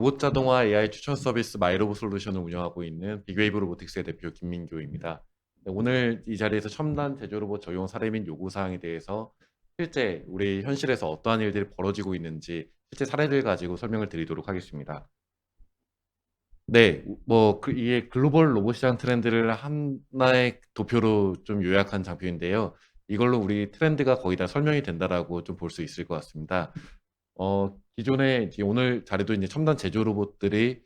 로봇 자동화 AI 추천 서비스 마이로봇 솔루션을 운영하고 있는 빅웨이브 로보틱스의 대표 김민교입니다. 네, 오늘 이 자리에서 첨단 제조 로봇 적용 사례 및 요구 사항에 대해서 실제 우리 현실에서 어떠한 일들이 벌어지고 있는지 실제 사례를 가지고 설명을 드리도록 하겠습니다. 네, 이게 글로벌 로봇 시장 트렌드를 하나의 도표로 좀 요약한 장표인데요. 이걸로 우리 트렌드가 거의 다 설명이 된다라고 좀 볼 수 있을 것 같습니다. 기존에 이제 오늘 자료도 이제 첨단 제조 로봇들이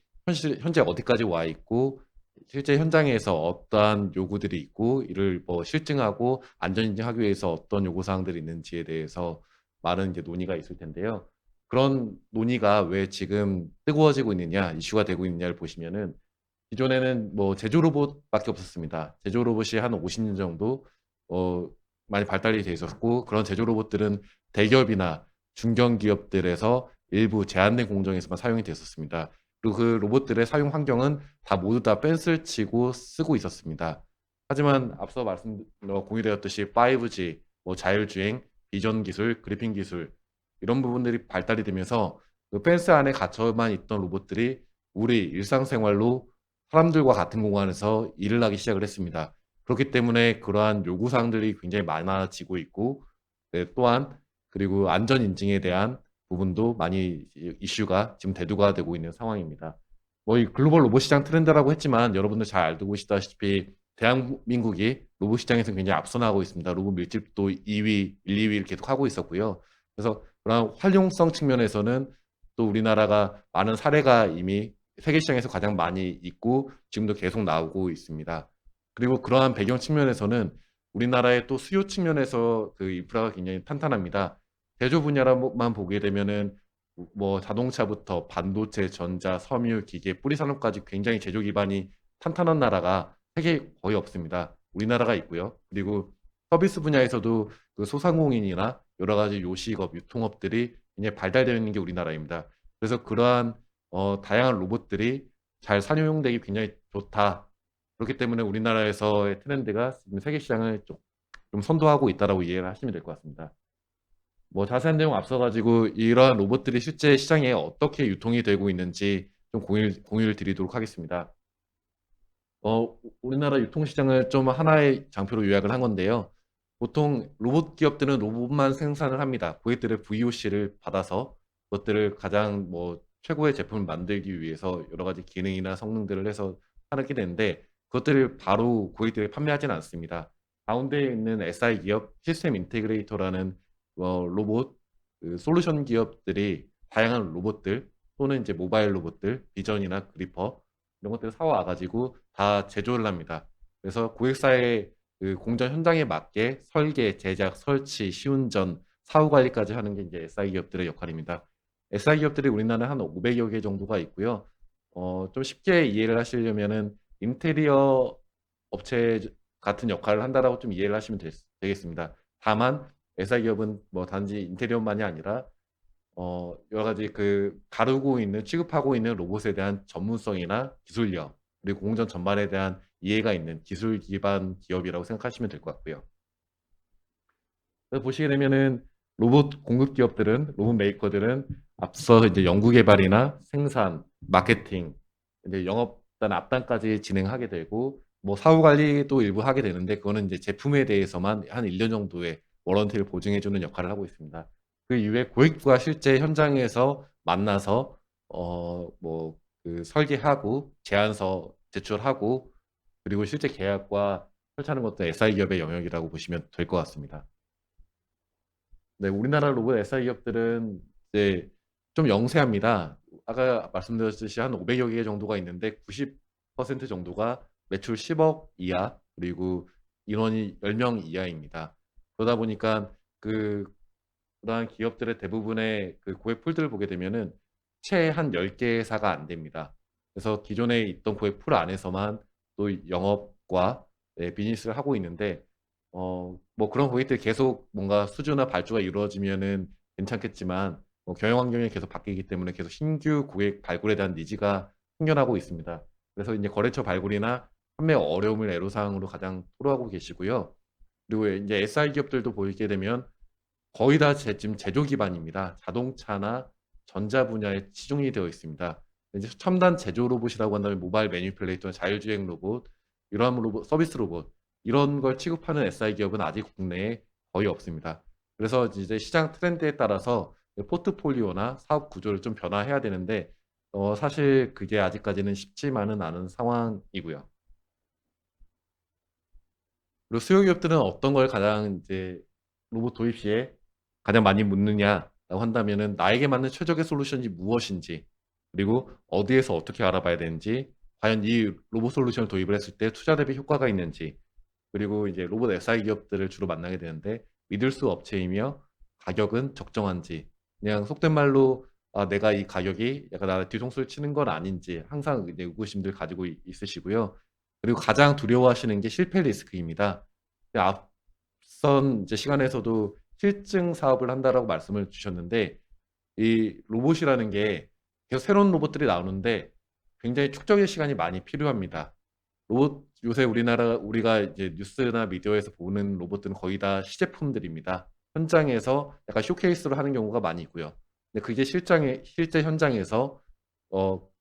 현재 어디까지 와 있고, 실제 현장에서 어떠한 요구들이 있고, 이를 실증하고 안전 인증하기 위해서 어떤 요구 사항들이 있는지에 대해서 많은 이제 논의가 있을 텐데요. 그런 논의가 왜 지금 뜨거워지고 있느냐, 이슈가 되고 있느냐를 보시면은 기존에는 제조 로봇밖에 없었습니다. 제조 로봇이 한 50년 정도 어, 많이 발달이 돼 있었고, 그런 제조 로봇들은 대기업이나 중견기업들에서 일부 제한된 공정에서만 사용이 됐었습니다. 그리고 그 로봇들의 사용 환경은 다 모두 다 펜스를 치고 쓰고 있었습니다. 하지만 앞서 공유되었듯이 5G, 자율주행, 비전 기술, 그래핑 기술 이런 부분들이 발달이 되면서 그 펜스 안에 갇혀만 있던 로봇들이 우리 일상생활로 사람들과 같은 공간에서 일을 하기 시작을 했습니다. 그렇기 때문에 그러한 요구사항들이 굉장히 많아지고 있고, 네, 또한 그리고 안전 인증에 대한 부분도 많이 이슈가 지금 대두가 되고 있는 상황입니다. 이 글로벌 로봇 시장 트렌드라고 했지만 여러분들 잘 알고 계시다시피 대한민국이 로봇 시장에서 굉장히 앞서 나가고 있습니다. 로봇 밀집도 2위, 1, 2위를 계속 하고 있었고요. 그래서 그런 활용성 측면에서는 또 우리나라가 많은 사례가 이미 세계 시장에서 가장 많이 있고 지금도 계속 나오고 있습니다. 그리고 그러한 배경 측면에서는 우리나라의 또 수요 측면에서 그 인프라가 굉장히 탄탄합니다. 제조 분야만 보게 되면은 자동차부터 반도체, 전자, 섬유, 기계, 뿌리 산업까지 굉장히 제조 기반이 탄탄한 나라가 세계에 거의 없습니다. 우리나라가 있고요. 그리고 서비스 분야에서도 그 소상공인이나 여러 가지 요식업, 유통업들이 굉장히 발달되어 있는 게 우리나라입니다. 그래서 그러한 다양한 로봇들이 잘 상용되기 굉장히 좋다. 그렇기 때문에 우리나라에서의 트렌드가 지금 세계 시장을 좀 선도하고 있다라고 이해를 하시면 될 것 같습니다. 자세한 내용 앞서가지고 이러한 로봇들이 실제 시장에 어떻게 유통이 되고 있는지 좀 공유를 드리도록 하겠습니다. 우리나라 유통시장을 좀 하나의 장표로 요약을 한 건데요. 보통 로봇 기업들은 로봇만 생산을 합니다. 고객들의 VOC를 받아서 그것들을 가장 최고의 제품을 만들기 위해서 여러 가지 기능이나 성능들을 해서 하게 되는데 그것들을 바로 고객들에게 판매하지는 않습니다. 가운데 있는 SI 기업, 시스템 인테그레이터라는 로봇 솔루션 기업들이 다양한 로봇들 또는 이제 모바일 로봇들, 비전이나 그리퍼 이런 것들을 사와가지고 다 제조를 합니다. 그래서 고객사의 그 공정 현장에 맞게 설계, 제작, 설치, 시운전, 사후 관리까지 하는 게 이제 SI 기업들의 역할입니다. SI 기업들이 우리나라에 한 500여 개 정도가 있고요. 좀 쉽게 이해를 하시려면은 인테리어 업체 같은 역할을 한다라고 좀 이해를 하시면 되겠습니다. 다만 SI 기업은 단지 인테리어만이 아니라 여러 가지 다루고 있는, 취급하고 있는 로봇에 대한 전문성이나 기술력, 그리고 공정 전반에 대한 이해가 있는 기술 기반 기업이라고 생각하시면 될 것 같고요. 그래서 보시게 되면은 로봇 공급 기업들은, 로봇 메이커들은 앞서 이제 연구 개발이나 생산, 마케팅, 이제 영업단 앞단까지 진행하게 되고, 사후 관리도 일부 하게 되는데, 그거는 이제 제품에 대해서만 한 1년 정도의 워런티를 보증해주는 역할을 하고 있습니다. 그 이후에 고객과 실제 현장에서 만나서, 설계하고, 제안서 제출하고, 그리고 실제 계약과 설치하는 것도 SI 기업의 영역이라고 보시면 될 것 같습니다. 네, 우리나라 로봇 SI 기업들은 이제 좀 영세합니다. 아까 말씀드렸듯이 한 500여 개 정도가 있는데 90% 정도가 매출 10억 이하 그리고 인원이 10명 이하입니다. 그러다 보니까 그러한 기업들의 대부분의 그 고객 풀들을 보게 되면은 채 한 10개 회사가 안 됩니다. 그래서 기존에 있던 고객 풀 안에서만 또 영업과 비즈니스를 하고 있는데 그런 고객들이 계속 뭔가 수주나 발주가 이루어지면은 괜찮겠지만 경영 환경이 계속 바뀌기 때문에 계속 신규 고객 발굴에 대한 니즈가 생겨나고 있습니다. 그래서 이제 거래처 발굴이나 판매 어려움을 애로사항으로 가장 토로하고 계시고요. 그리고 이제 SI 기업들도 보게 되면 거의 다 지금 제조 기반입니다. 자동차나 전자 분야에 치중이 되어 있습니다. 이제 첨단 제조 로봇이라고 한다면 모바일 매니플레이터, 자율주행 로봇, 이러한 로봇, 서비스 로봇 이런 걸 취급하는 SI 기업은 아직 국내에 거의 없습니다. 그래서 이제 시장 트렌드에 따라서 포트폴리오나 사업 구조를 좀 변화해야 되는데 사실 그게 아직까지는 쉽지만은 않은 상황이고요. 그리고 수요 기업들은 어떤 걸 가장 이제 로봇 도입 시에 가장 많이 묻느냐라고 한다면은 나에게 맞는 최적의 솔루션이 무엇인지, 그리고 어디에서 어떻게 알아봐야 되는지, 과연 이 로봇 솔루션을 도입을 했을 때 투자 대비 효과가 있는지, 그리고 이제 로봇 SI 기업들을 주로 만나게 되는데 믿을 수 업체이며 가격은 적정한지, 그냥 속된 말로 내가 이 가격이 약간 나 뒤통수를 치는 건 아닌지 항상 이제 의구심들 가지고 있으시고요. 그리고 가장 두려워하시는 게 실패 리스크입니다. 앞선 이제 시간에서도 실증 사업을 한다라고 말씀을 주셨는데, 이 로봇이라는 게 계속 새로운 로봇들이 나오는데 굉장히 축적의 시간이 많이 필요합니다. 로봇 요새 우리가 이제 뉴스나 미디어에서 보는 로봇들은 거의 다 시제품들입니다. 현장에서 약간 쇼케이스로 하는 경우가 많이 있고요. 근데 그게 실제 현장에서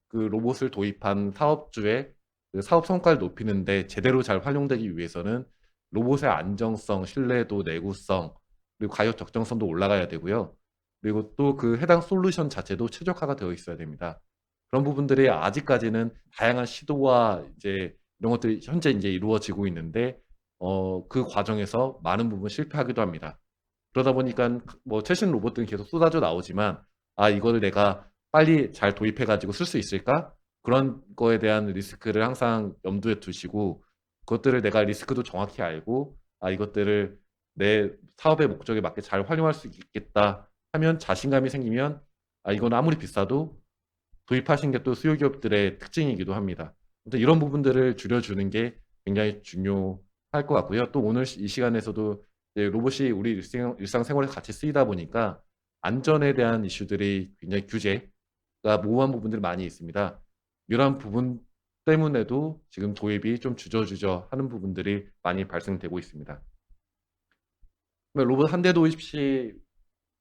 그 로봇을 도입한 사업주의 그 사업 성과를 높이는데 제대로 잘 활용되기 위해서는 로봇의 안정성, 신뢰도, 내구성, 그리고 가격 적정성도 올라가야 되고요. 그리고 또 그 해당 솔루션 자체도 최적화가 되어 있어야 됩니다. 그런 부분들이 아직까지는 다양한 시도와 이제 이런 것들이 현재 이제 이루어지고 있는데 그 과정에서 많은 부분 실패하기도 합니다. 그러다 보니까 뭐 최신 로봇들은 계속 쏟아져 나오지만 이거를 내가 빨리 잘 도입해 가지고 쓸 수 있을까? 그런 거에 대한 리스크를 항상 염두에 두시고, 그것들을 내가 리스크도 정확히 알고 이것들을 내 사업의 목적에 맞게 잘 활용할 수 있겠다 하면 자신감이 생기면 이건 아무리 비싸도 도입하신 게 또 수요 기업들의 특징이기도 합니다. 아무튼 이런 부분들을 줄여주는 게 굉장히 중요할 것 같고요. 또 오늘 이 시간에서도 이제 로봇이 우리 일상생활에서 같이 쓰이다 보니까 안전에 대한 이슈들이 굉장히 규제가 모호한 부분들이 많이 있습니다. 이러한 부분 때문에도 지금 도입이 좀 주저주저 하는 부분들이 많이 발생되고 있습니다. 로봇 한 대 도입 시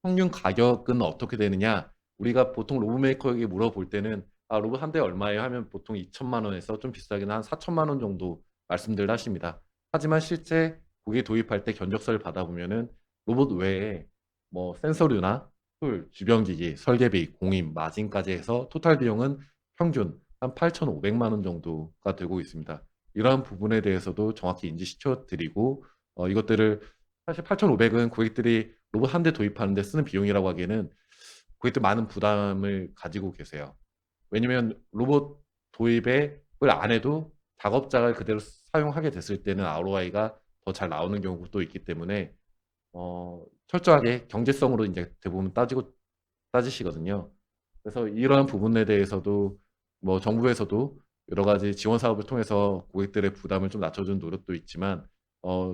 평균 가격은 어떻게 되느냐? 우리가 보통 로봇 메이커에게 물어볼 때는 로봇 한 대 얼마예요? 하면 보통 2천만 원에서 좀 비싸게는 한 4천만 원 정도 말씀들 하십니다. 하지만 실제 고객 도입할 때 견적서를 받아보면은 로봇 외에 뭐 센서류나 툴, 주변 기기, 설계비, 공임, 마진까지 해서 토탈 비용은 평균 한 8,500만 원 정도가 되고 있습니다. 이러한 부분에 대해서도 정확히 인지시켜 드리고 이것들을 사실 8,500은 고객들이 로봇 한 대 도입하는 데 쓰는 비용이라고 하기에는 고객들 많은 부담을 가지고 계세요. 왜냐면 로봇 도입을 안 해도 작업자가 그대로 사용하게 됐을 때는 ROI가 더 잘 나오는 경우도 있기 때문에 철저하게 경제성으로 인제 대부분 따지시거든요. 그래서 이러한 부분에 대해서도 뭐 정부에서도 여러 가지 지원 사업을 통해서 고객들의 부담을 좀 낮춰주는 노력도 있지만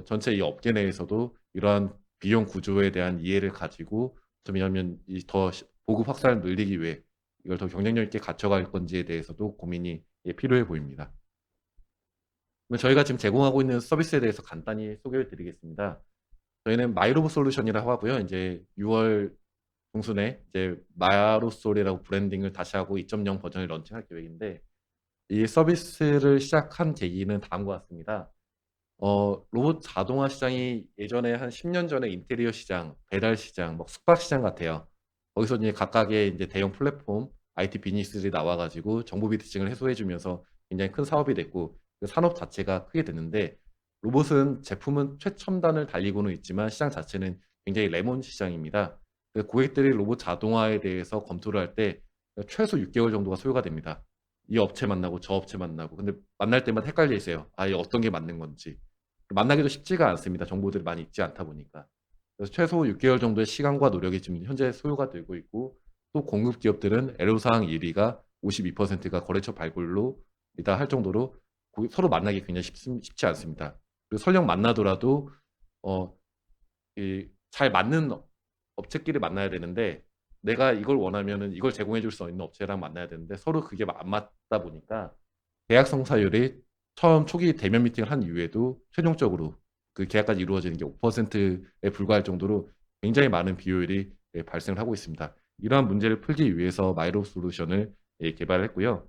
전체 이 업계 내에서도 이러한 비용 구조에 대한 이해를 가지고 좀 왜냐하면 이 더 보급 확산을 늘리기 위해 이걸 더 경쟁력 있게 갖춰갈 건지에 대해서도 고민이 필요해 보입니다. 그러면 저희가 지금 제공하고 있는 서비스에 대해서 간단히 소개를 드리겠습니다. 저희는 마이로봇 솔루션이라고 하고요. 인제 6월 중순에 이제 마로솔이라고 브랜딩을 다시 하고 2.0 버전을 런칭할 계획인데, 이 서비스를 시작한 계기는 다음과 같습니다. 로봇 자동화 시장이 예전에 한 10년 전에 인테리어 시장, 배달 시장, 뭐 숙박 시장 같아요. 거기서 이제 각각의 인제 대형 플랫폼 IT 비즈니스들이 나와 가지고 정보 비대칭을 해소해 주면서 굉장히 큰 사업이 됐고 그 산업 자체가 크게 됐는데, 로봇은 제품은 최첨단을 달리고는 있지만 시장 자체는 굉장히 레몬 시장입니다. 고객들이 로봇 자동화에 대해서 검토를 할 때 최소 6 개월 정도가 소요가 됩니다. 이 업체 만나고 저 업체 만나고 근데 만날 때마다 헷갈려 있어요. 이 어떤 게 맞는 건지. 만나기도 쉽지가 않습니다. 정보들이 많이 있지 않다 보니까. 그래서 최소 6 개월 정도의 시간과 노력이 지금 현재 소요가 되고 있고, 또 공급 기업들은 애로사항 1 위가 52%가 거래처 발굴로 이다 할 정도로 서로 만나기 굉장히 쉽지 않습니다. 그리고 설령 만나더라도 어 이 잘 맞는 업체끼리 만나야 되는데, 내가 이걸 원하면은 이걸 제공해 줄 수 있는 업체랑 만나야 되는데 서로 그게 안 맞다 보니까 계약 성사율이 처음 초기 대면 미팅을 한 이후에도 최종적으로 그 계약까지 이루어지는 게 5%에 불과할 정도로 굉장히 많은 비효율이 발생을 하고 있습니다. 이러한 문제를 풀기 위해서 마이로 솔루션을 개발을 했고요.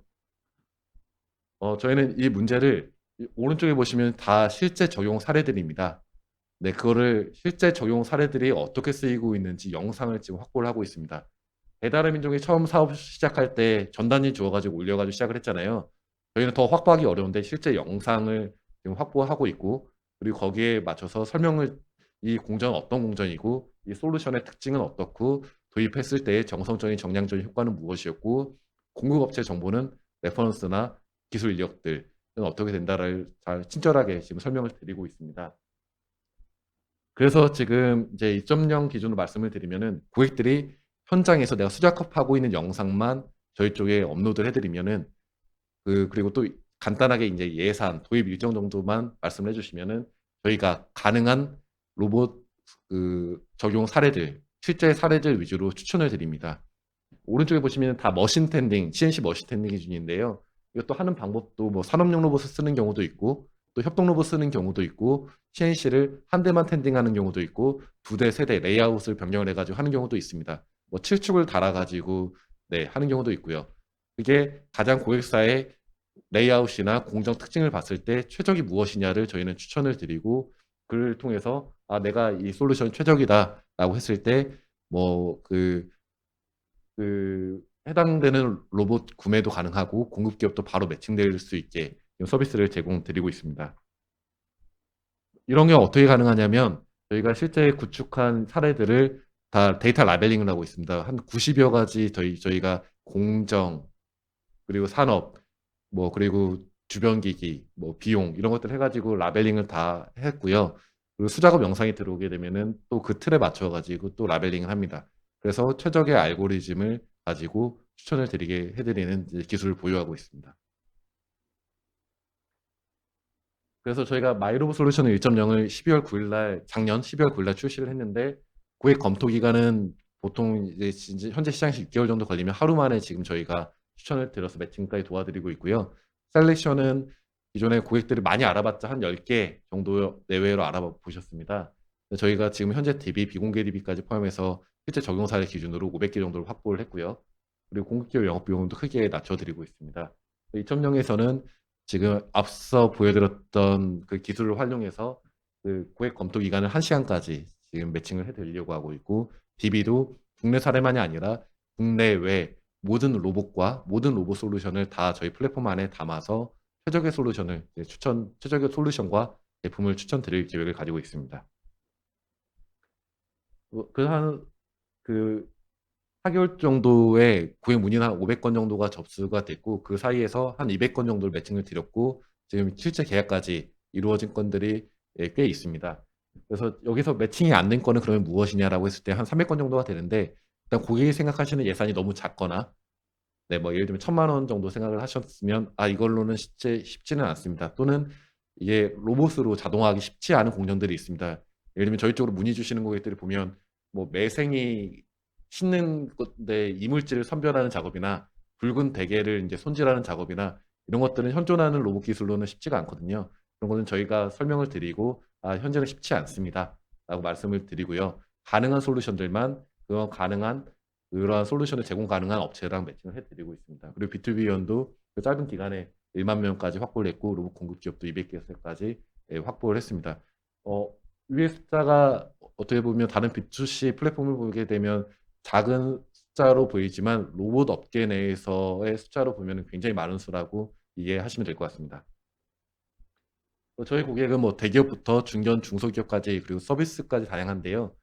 저희는 이 문제를 오른쪽에 보시면 다 실제 적용 사례들입니다. 네, 그거를 실제 적용 사례들이 어떻게 쓰이고 있는지 영상을 지금 확보를 하고 있습니다. 배달의 민족이 처음 사업 시작할 때 전단지 주어가지고 올려가지고 시작을 했잖아요. 저희는 더 확보하기 어려운데 실제 영상을 지금 확보하고 있고, 그리고 거기에 맞춰서 설명을, 이 공정은 어떤 공정이고 이 솔루션의 특징은 어떻고 도입했을 때의 정성적인 정량적인 효과는 무엇이었고 공급업체 정보는 레퍼런스나 기술 이력들은 어떻게 된다를 잘 친절하게 지금 설명을 드리고 있습니다. 그래서 지금 이제 2.0 기준으로 말씀을 드리면은 고객들이 현장에서 내가 수작업하고 있는 영상만 저희 쪽에 업로드를 해드리면은 그리고 또 간단하게 이제 예산, 도입 일정 정도만 말씀을 해주시면은 저희가 가능한 로봇 적용 사례들, 실제 사례들 위주로 추천을 드립니다. 오른쪽에 보시면 다 머신 텐딩, CNC 머신 텐딩 기준인데요. 이것도 하는 방법도 뭐 산업용 로봇을 쓰는 경우도 있고 또 협동 로봇 쓰는 경우도 있고 CNC를 한 대만 텐딩하는 경우도 있고 두 대, 세 대 레이아웃을 변경을 해가지고 하는 경우도 있습니다. 뭐 7축을 달아가지고 네, 하는 경우도 있고요. 이게 가장 고객사의 레이아웃이나 공정 특징을 봤을 때 최적이 무엇이냐를 저희는 추천을 드리고 그를 통해서 내가 이 솔루션 최적이다라고 했을 때뭐그 해당되는 로봇 구매도 가능하고 공급 기업도 바로 매칭될 수 있게 서비스를 제공드리고 있습니다. 이런 게 어떻게 가능하냐면 저희가 실제 구축한 사례들을 다 데이터 라벨링을 하고 있습니다. 한 90여 가지 저희가 공정 그리고 산업 뭐 그리고 주변 기기 뭐 비용 이런 것들 해가지고 라벨링을 다 했고요. 그리고 수작업 영상이 들어오게 되면은 또 그 틀에 맞춰 가지고 또 라벨링을 합니다. 그래서 최적의 알고리즘을 가지고 추천을 드리게 해드리는 기술을 보유하고 있습니다. 그래서 저희가 마이로브 솔루션 1.0을 12월 9일 날 작년 12월 9일 날 출시를 했는데 고객 검토 기간은 보통 이제 현재 시장에서 6개월 정도 걸리면 하루 만에 지금 저희가 추천을 드려서 매칭까지 도와드리고 있고요. 셀렉션은 기존에 고객들이 많이 알아봤자 한 10개 정도 내외로 알아보셨습니다. 저희가 지금 현재 DB, 비공개 DB까지 포함해서 실제 적용 사례 기준으로 500개 정도를 확보를 했고요. 그리고 공급기업 영업비용도 크게 낮춰드리고 있습니다. 2.0에서는 지금 앞서 보여드렸던 그 기술을 활용해서 그 고객 검토 기간을 1시간까지 지금 매칭을 해드리려고 하고 있고 DB도 국내 사례만이 아니라 국내외 모든 로봇과 모든 로봇 솔루션을 다 저희 플랫폼 안에 담아서 최적의 솔루션을 최적의 솔루션과 제품을 추천드릴 계획을 가지고 있습니다. 그 4개월 정도의 고객 문의는 한 500건 정도가 접수가 됐고 그 사이에서 한 200건 정도를 매칭을 드렸고 지금 실제 계약까지 이루어진 건들이 꽤 있습니다. 그래서 여기서 매칭이 안 된 건은 그러면 무엇이냐라고 했을 때 한 300건 정도가 되는데 일단 고객이 생각하시는 예산이 너무 작거나 네, 뭐 예를 들면 1,000만 원 정도 생각을 하셨으면 이걸로는 쉽지는 않습니다. 또는 이게 로봇으로 자동화하기 쉽지 않은 공정들이 있습니다. 예를 들면 저희 쪽으로 문의 주시는 고객들이 보면 뭐 매생이 씻는 건데 이물질을 선별하는 작업이나 붉은 대게를 이제 손질하는 작업이나 이런 것들은 현존하는 로봇 기술로는 쉽지가 않거든요. 그런 거는 저희가 설명을 드리고 현재는 쉽지 않습니다. 라고 말씀을 드리고요. 가능한 솔루션들만 가능한 그러한 솔루션을 제공 가능한 업체랑 매칭을 해드리고 있습니다. 그리고 B2B 위원도 그 짧은 기간에 1만 명까지 확보를 했고 로봇 공급 기업도 200개까지 확보를 했습니다. 위의 숫자가 어떻게 보면 다른 B2C 플랫폼을 보게 되면 작은 숫자로 보이지만 로봇 업계 내에서의 숫자로 보면 굉장히 많은 수라고 이해하시면 될 것 같습니다. 저희 고객은 뭐 대기업부터 중견, 중소기업까지 그리고 서비스까지 다양한데요.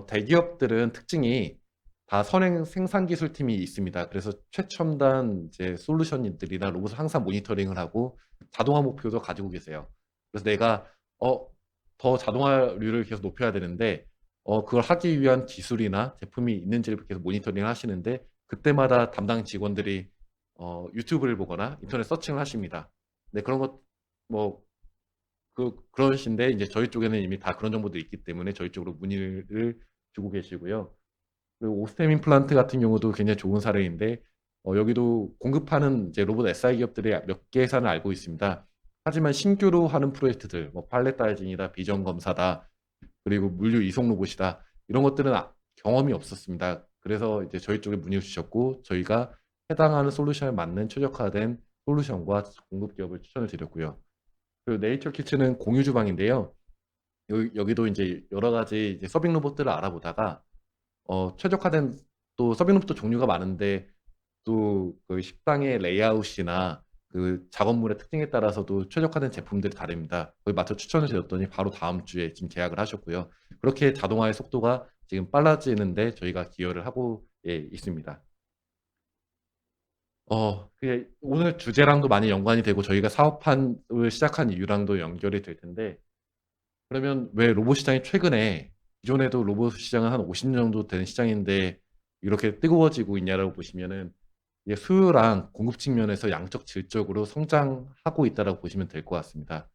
대기업들은 특징이 다 선행 생산 기술팀이 있습니다. 그래서 최첨단 이제 솔루션들이나 로봇을 항상 모니터링을 하고 자동화 목표도 가지고 계세요. 그래서 내가 더 자동화율을 계속 높여야 되는데 그걸 하기 위한 기술이나 제품이 있는지를 계속 모니터링 하시는데 그때마다 담당 직원들이 유튜브를 보거나 인터넷 서칭을 하십니다. 네, 그런 것뭐 그러신데 이제 저희 쪽에는 이미 다 그런 정보들이 있기 때문에 저희 쪽으로 문의를 주고 계시고요. 그리고 오스템 임플란트 같은 경우도 굉장히 좋은 사례인데 여기도 공급하는 이제 로봇 SI 기업들이 몇 개 회사는 알고 있습니다. 하지만 신규로 하는 프로젝트들, 뭐 팔렛 다이징이다, 비전 검사다, 그리고 물류 이송 로봇이다 이런 것들은 경험이 없었습니다. 그래서 이제 저희 쪽에 문의를 주셨고 저희가 해당하는 솔루션에 맞는 최적화된 솔루션과 공급 기업을 추천을 드렸고요. 그리고 네이처 키친은 공유 주방인데요. 여기도 이제 여러 가지 이제 서빙 로봇들을 알아보다가 최적화된 또 서빙 로봇도 종류가 많은데 또 그 식당의 레이아웃이나 그 작업물의 특징에 따라서도 최적화된 제품들이 다릅니다. 거기 맞춰 추천을 드렸더니 바로 다음 주에 지금 계약을 하셨고요. 그렇게 자동화의 속도가 지금 빨라지는데 저희가 기여를 하고 예, 있습니다. 그게 오늘 주제랑도 많이 연관이 되고 저희가 사업을 시작한 이유랑도 연결이 될 텐데 그러면 왜 로봇 시장이 최근에 기존에도 로봇 시장은 한 50년 정도 된 시장인데 이렇게 뜨거워지고 있냐라고 보시면은 이게 수요랑 공급 측면에서 양적 질적으로 성장하고 있다라고 보시면 될 것 같습니다.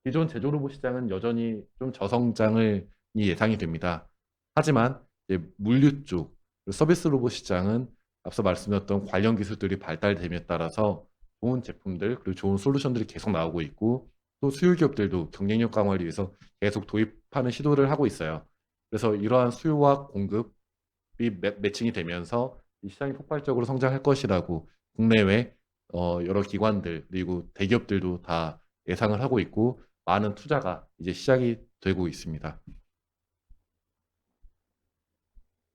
기존 제조 로봇 시장은 여전히 좀 저성장을 예상이 됩니다. 하지만 이제 물류 쪽, 그리고 서비스 로봇 시장은 앞서 말씀드렸던 관련 기술들이 발달됨에 따라서 좋은 제품들 그리고 좋은 솔루션들이 계속 나오고 있고 또 수요 기업들도 경쟁력 강화를 위해서 계속 도입하는 시도를 하고 있어요. 그래서 이러한 수요와 공급이 매칭이 되면서 이 시장이 폭발적으로 성장할 것이라고 국내외 여러 기관들 그리고 대기업들도 다 예상을 하고 있고 많은 투자가 이제 시작이 되고 있습니다.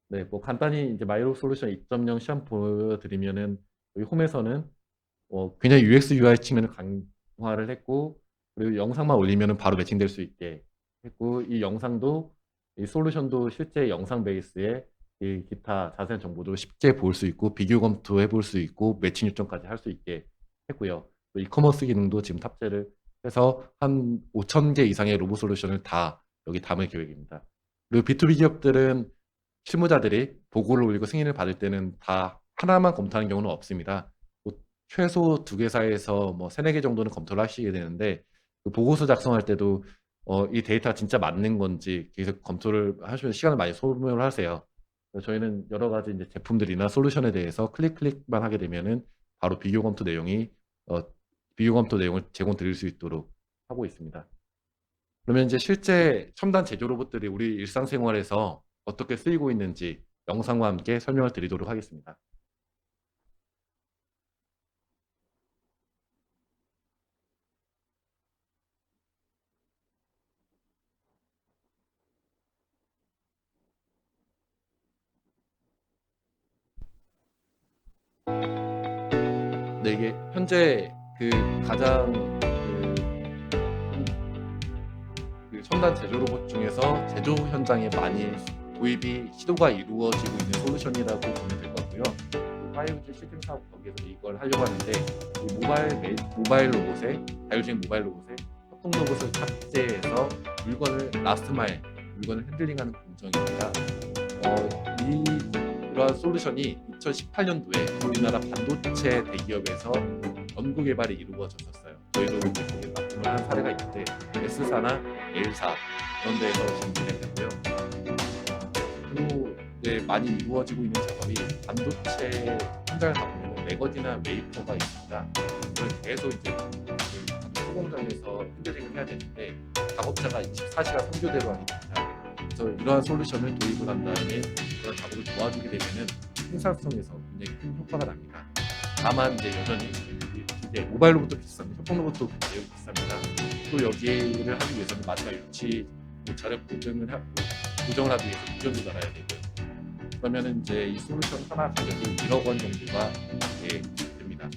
네, 뭐 간단히 이제 마이로 솔루션 2.0 시험 보여드리면은 여기 홈에서는 굉장히 UX UI 측면을 강화를 했고 그리고 영상만 올리면은 바로 매칭될 수 있게 했고 이 영상도 이 솔루션도 실제 영상 베이스에 이 기타 자세한 정보도 쉽게 볼 수 있고 비교 검토해 볼 수 있고 매칭 요청까지 할 수 있게 했고요. 또 이커머스 기능도 지금 탑재를 해서 한 5천 개 이상의 로봇 솔루션을 다 여기 담을 계획입니다. 그리고 B2B 기업들은 실무자들이 보고를 올리고 승인을 받을 때는 다 하나만 검토하는 경우는 없습니다. 뭐 최소 2개 사이에서 뭐 3-4개 정도는 검토를 하시게 되는데 그 보고서 작성할 때도 이 데이터가 진짜 맞는 건지 계속 검토를 하시면 시간을 많이 소모를 하세요. 그래서 저희는 여러 가지 이제 제품들이나 솔루션에 대해서 클릭만 하게 되면은 바로 어, 비교 검토 내용을 제공 드릴 수 있도록 하고 있습니다. 그러면 이제 실제 첨단 제조 로봇들이 우리 일상생활에서 어떻게 쓰이고 있는지 영상과 함께 설명을 드리도록 하겠습니다. 네, 이게 현재 그 가장 그 첨단 제조 로봇 중에서 제조 현장에 많이 도입이 시도가 이루어지고 있는 솔루션이라고 보면 될 것 같고요. 5G 시즌 사업 거기에서 이걸 하려고 하는데 이 모바일 로봇에 자율주행 모바일 로봇에 협동 로봇을 탑재해서 물건을 라스트 마일 물건을 핸들링하는 공정입니다. 이러한 솔루션이 2018년도에 우리나라 반도체 대기업에서 연구 개발이 이루어졌었어요. 저희도 이제 거기에 납품을 한 사례가 있는데 S사나 L사 이런 데서 진행됐고요. 그리고 이제 많이 이루어지고 있는 작업이 반도체 현장을 가보면 레거지나 웨이퍼가 있습니다. 그걸 계속 이제 그 소공장에서 핸들링을 해야 되는데 작업자가 24시간 선교대로 하게 됩니다. 그래서 이러한 솔루션을 도입을 한 다음에 그런 작업을 도와주게 되면은 생산성에서 굉장히 큰 효과가 납니다. 다만 이제 여전히 이제 모바일 로봇도 비쌉니다. 협동 로봇도 매우 비쌉니다. 또 여기를 하기 위해서는 마지막 유치 자력 보정을 하기 위해서 유전도 달아야 되고요. 그러면은 이제 이 솔루션 하나 가격이 1억 원 정도가 됩니다.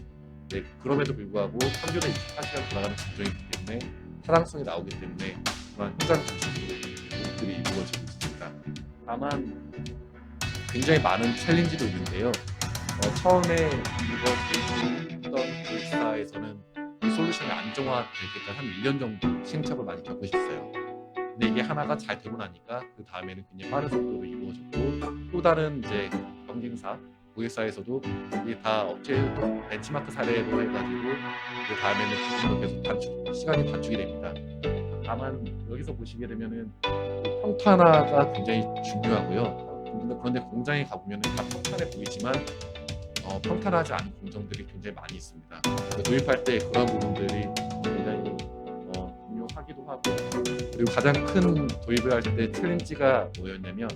네, 그럼에도 불구하고 평균에 24시간 돌아가는 공정이기 때문에 타당성이 나오기 때문에 그런 현장 중심으로 공급들이 이루어지고 있습니다. 다만 굉장히 많은 챌린지도 있는데요. 처음에 이거 제조했던 고객사에서는 이 솔루션이 안정화될 때까지 한 1년 정도 시행착오를 많이 겪으셨어요. 근데 이게 하나가 잘 되고 나니까 그 다음에는 굉장히 빠른 속도로 이루어졌고 또 다른 이제 경쟁사 고객사에서도 이게 다 업체 또 벤치마크 사례로 해가지고 그 다음에는 조금 더 계속 시간이 단축이 됩니다. 다만 여기서 보시게 되면은 그 평탄화가 굉장히 중요하고요. 그런데 공장에 가보면은 다 평탄해 보이지만 평탄하지 않은 공정들이 굉장히 많이 있습니다. 도입할 때 그런 부분들이 굉장히 중요하기도 하고 그리고 가장 큰 도입을 할 때 챌린지가 뭐였냐면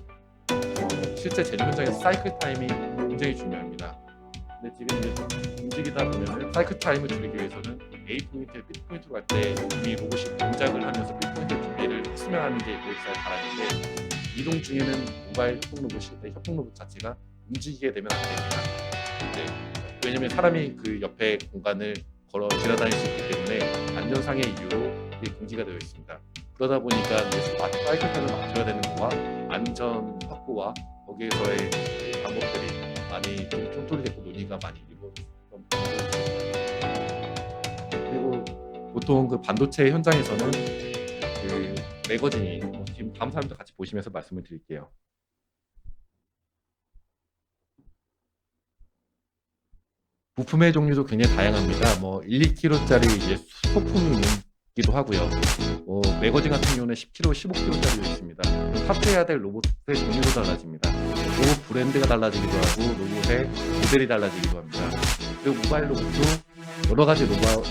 실제 제조 현장에서 사이클 타임이 굉장히 중요합니다. 근데 지금 이제 움직이다 보면은 사이클 타임을 줄이기 위해서는 A 포인트에 B 포인트로 갈 때 이미 로봇이 동작을 하면서 B 포인트 준비를 했으면 하는 게 고객사의 바람인데 이동 중에는 모바일 협동 로봇이 협동 로봇 자체가 움직이게 되면 안 됩니다. 네. 왜냐면 사람이 그 옆에 공간을 걸어 지나다닐 수 있기 때문에 안전상의 이유로 이게 금지가 되어 있습니다. 그러다 보니까 이제 사이클 타임을 맞춰야 되는 거와 안전 확보와 거기에서의 그 방법들이 많이 좀 충돌이 됐고 논의가 많이 이루어졌던 부분입니다. 그리고 보통 그 반도체 현장에서는 그 매거진이 지금 다음 사람도 같이 보시면서 말씀을 드릴게요. 부품의 종류도 굉장히 다양합니다. 뭐 1, 2kg짜리 이제 소품이 있기도 하고요. 매거진 같은 경우는 10kg, 15kg짜리도 있습니다. 탑재해야 될 로봇의 종류도 달라집니다. 로봇 브랜드가 달라지기도 하고 로봇의 모델이 달라지기도 합니다. 그리고 모바일 로봇도 여러 가지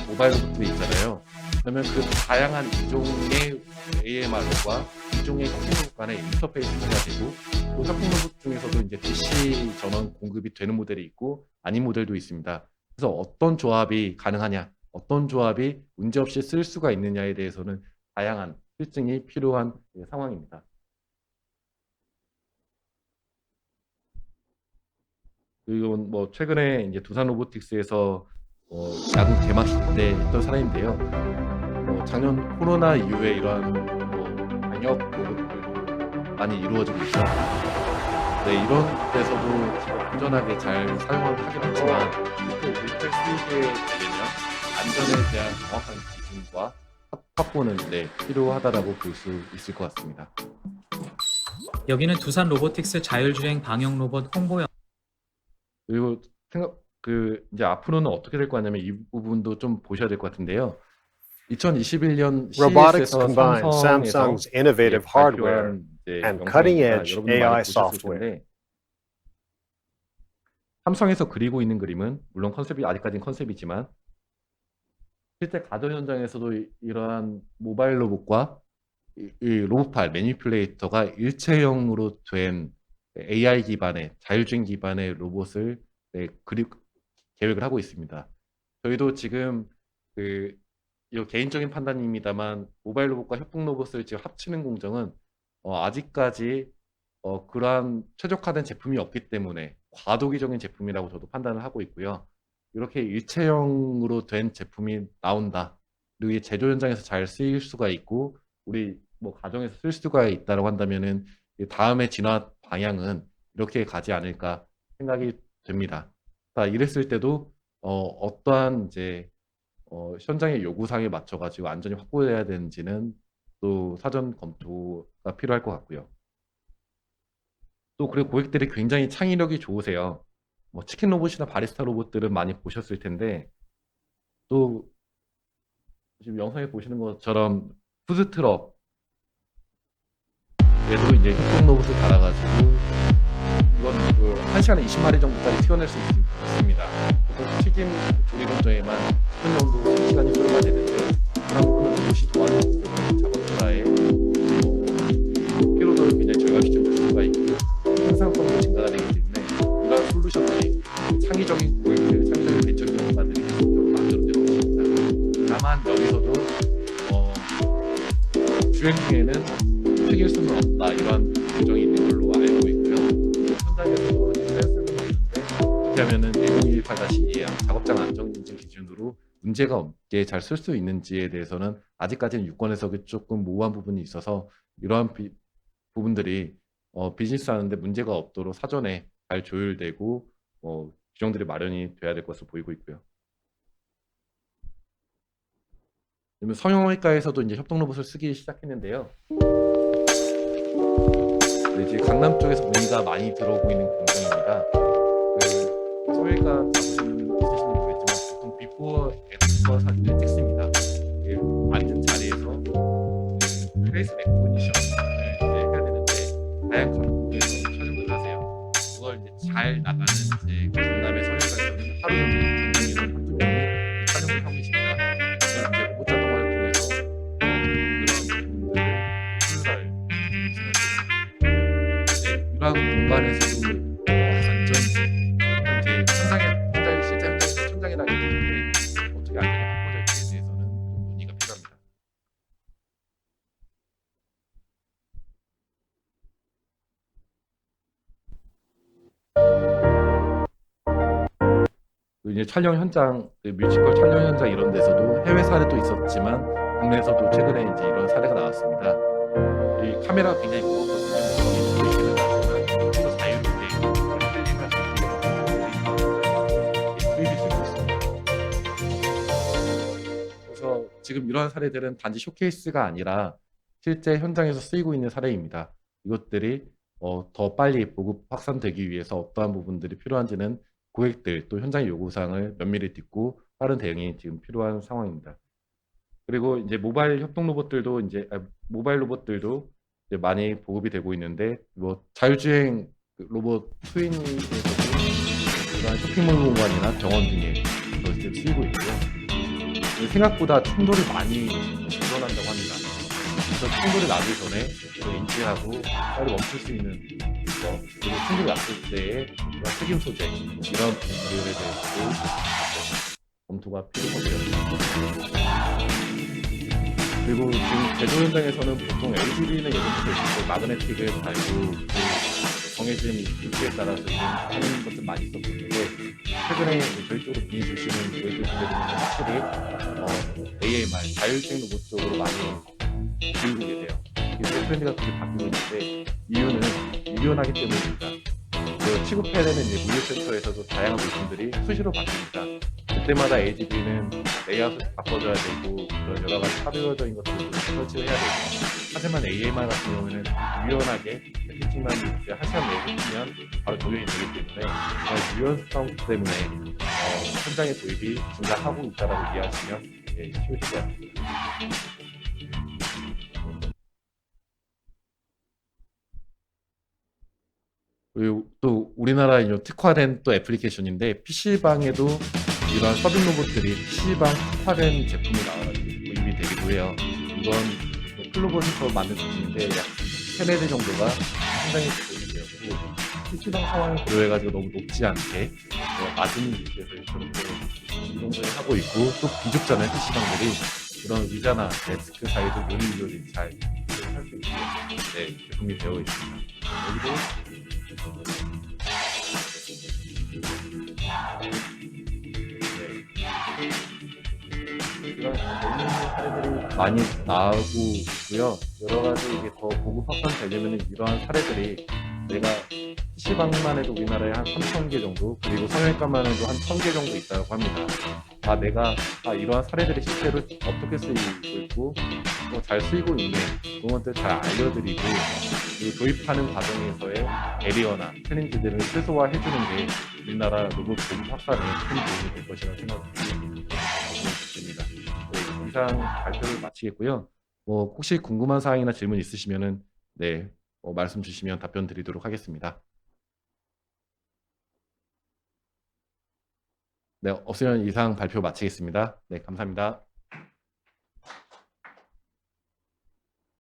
모바일 로봇들이 있잖아요. 그러면 그 다양한 이종의 AMR과 이종의 협동 로봇 간의 인터페이스를 해야 되고 또 협동 로봇 중에서도 이제 DC 전원 공급이 되는 모델이 있고 아닌 모델도 있습니다. 그래서 어떤 조합이 가능하냐, 어떤 조합이 문제없이 쓸 수가 있느냐에 대해서는 다양한 필증이 필요한 상황입니다. 그리고 뭐 최근에 이제 두산 로보틱스에서 야구 개막식 때 했던 사례인데요. 작년 코로나 이후에 이러한 방역 노력들도 많이 이루어지고 있죠. 네, 이런 데서도 지금 안전하게 잘 사용을 하긴 했지만 또 일대 수익에 되려면 안전에 대한 정확한 기준과 확보는 필요하다라고 볼 수 있을 것 같습니다. 여기는 두산 로보틱스 자율주행 방역 로봇 홍보 영상. 그리고 이제 앞으로는 어떻게 될 거냐면 이 부분도 좀 보셔야 될 것 같은데요. 2021년 Robotics CES에서 combines Samsung's innovative hardware and cutting-edge AI software. 삼성에서 그리고 있는 그림은 물론 컨셉이 아직까지는 컨셉이지만 실제 가전 현장에서도 이러한 모바일 로봇과 이 로봇팔 매니플레이터가 일체형으로 된 AI 기반의 자율주행 기반의 로봇을 계획을 하고 있습니다. 저희도 지금 이 개인적인 판단입니다만 모바일 로봇과 협동 로봇을 지금 합치는 공정은 아직까지 그러한 최적화된 제품이 없기 때문에 과도기적인 제품이라고 저도 판단을 하고 있고요. 이렇게 일체형으로 된 제품이 나온다. 그리고 이게 제조 현장에서 잘 쓰일 수가 있고 우리 뭐 가정에서 쓸 수가 있다라고 한다면은 다음의 진화 방향은 이렇게 가지 않을까 생각이 됩니다. 이랬을 때도 어떠한 이제 현장의 요구사항에 맞춰가지고 안전이 확보해야 되는지는 또 사전 검토가 필요할 것 같고요. 또 그리고 고객들이 굉장히 창의력이 좋으세요. 뭐 치킨 로봇이나 바리스타 로봇들은 많이 보셨을 텐데 또 지금 영상에 보시는 것처럼 푸드트럭에도 이제 협동 로봇을 달아가지고 이건 1시간에 20마리 정도까지 튀어낼 수 있습니다. 보통 튀김 조리 공정에만 10분 정도 시간이 소요가 되는데 그런 로봇이 도와주는 작업자의 피로도를 굉장히 절감시켜줄 수가 있고 생산성도 증가가 되기 때문에 이러한 솔루션들이 창의적인 고객들, 창의적인 대처 기업가들이 계속적으로 만들어내고 있습니다. 다만 여기서도 주행 중에는 튀길 수는 없다 이러한 규정이 있는 걸로 알고 있고요. 현장에서 센스는 없는데 어떻게 하면은 1018-2 작업장 안전인증 기준으로 문제가 없게 잘 쓸 수 있는지에 대해서는 아직까지는 유권에서 조금 모호한 부분이 있어서 이러한 부분들이 비즈니스 하는데 문제가 없도록 사전에 잘 조율되고 규정들이 마련이 돼야 될 것으로 보이고 있고요. 그러면 성형외과에서도 이제 협동 로봇을 쓰기 시작했는데요. 이제 강남 쪽에서 문의가 많이 들어오고 있는 공정입니다. 성형외과 있으시면 모르겠지만 보통 비포 애프터 사진을 찍습니다. 앉은 자리에서 페이스 레코니션을 해야 되는데 다양한 각도에서 촬영을 하세요. 그걸 이제 잘 나가는 이제 강남의 성형외과에서는 하루 종일 전문의로 한두 명이 촬영을 하고 있습니다. 그래서 이제 로봇 자동화를 통해서 그런 부분들을 잘 이러한 공간에서도 안전지 이제 현장의 또 이제 촬영 현장, 그 뮤지컬 촬영 현장 이런 데서도 해외 사례도 있었지만 국내에서도 최근에 이제 이런 사례가 나왔습니다. 이 카메라가 굉장히 무겁거든요. 또 자유롭게 투입이 되고 있습니다. 그래서 지금 이러한 사례들은 단지 쇼케이스가 아니라 실제 현장에서 쓰이고 있는 사례입니다. 이것들이 더 빨리 보급 확산되기 위해서 어떠한 부분들이 필요한지는 고객들 또 현장 요구사항을 면밀히 듣고 빠른 대응이 지금 필요한 상황입니다. 그리고 이제 모바일 협동 로봇들도 모바일 로봇들도 이제 많이 보급이 되고 있는데 뭐 자율주행 로봇 트윈에서도 이러한 쇼핑몰 공간이나 병원 등에 이제 쓰이고 있고요. 생각보다 충돌이 많이 일어난다고 합니다. 그래서 충돌이 나기 전에 인지하고 빨리 멈출 수 있는 거, 그리고 충돌이 났을 때의 책임 소재 이런 부분들에 대해서도 검토가 필요하고요. 그리고 지금 제조 현장에서는 보통 LGB는 예전부터 있었고 마그네틱을 달고 정해진 위치에 따라서 지금 하는 것들 많이 있었는데 최근에 저희 쪽으로 문의 주시는 저희들 분들은 확실히 AMR 자율주행 로봇 쪽으로 많이 기울고 계세요. 이게 트렌드가 그렇게 바뀌고 있는데 이유는 유연하기 때문입니다. 취급해야 되는 물류센터에서도 다양한 물품들이 수시로 바뀝니다. 그때마다 AGV는 레이아웃을 바꿔줘야 되고 그런 여러 가지 차별적인 것들을 설치를 해야 되고, 하지만 AMR 같은 경우에는 유연하게 패키징만 이제 1시간 내에 해주면 바로 적용이 되기 때문에 유연성 때문에 현장의 도입이 증가하고 있다고 이해하시면 쉬우실 것 같습니다. 그리고 또 우리나라에 특화된 또 애플리케이션인데 PC방에도 이러한 서빙 로봇들이 PC방 특화된 제품이 도입이 되기도 해요. 이건 클로버에서 만든 제품인데 약 3-4대 정도가 상당히 도입이 되었고 PC방 상황을 고려해가지고 너무 높지 않게 낮은 위치에서 저렇게 이동을 하고 있고, 또 비좁잖아요. PC방들이 이런 의자나 데스크 사이즈 모니터들이 잘 할 수 있게 제품이 되어 있습니다. 여기도 이런 재밌는 사례들이 많이 나오고 있고요. 여러 가지 이게 더 보급 확산되려면 이러한 사례들이 내가 PC방만 해도 우리나라에 한 3,000개 정도, 그리고 성형외과만 해도 한 1,000개 정도 있다고 합니다. 내가 이러한 사례들이 실제로 어떻게 쓰이고 있고 잘 쓰이고 있는 그런 것들 잘 알려드리고, 그리고 도입하는 과정에서의 배리어나 챌린지들을 최소화해주는 게 우리나라 로봇 보급 확산에 큰 도움이 될 것이라고 생각됩니다. 이상 발표를 마치겠고요. 혹시 궁금한 사항이나 질문 있으시면은 말씀 주시면 답변 드리도록 하겠습니다. 네, 없으면 이상 발표 마치겠습니다. 네, 감사합니다.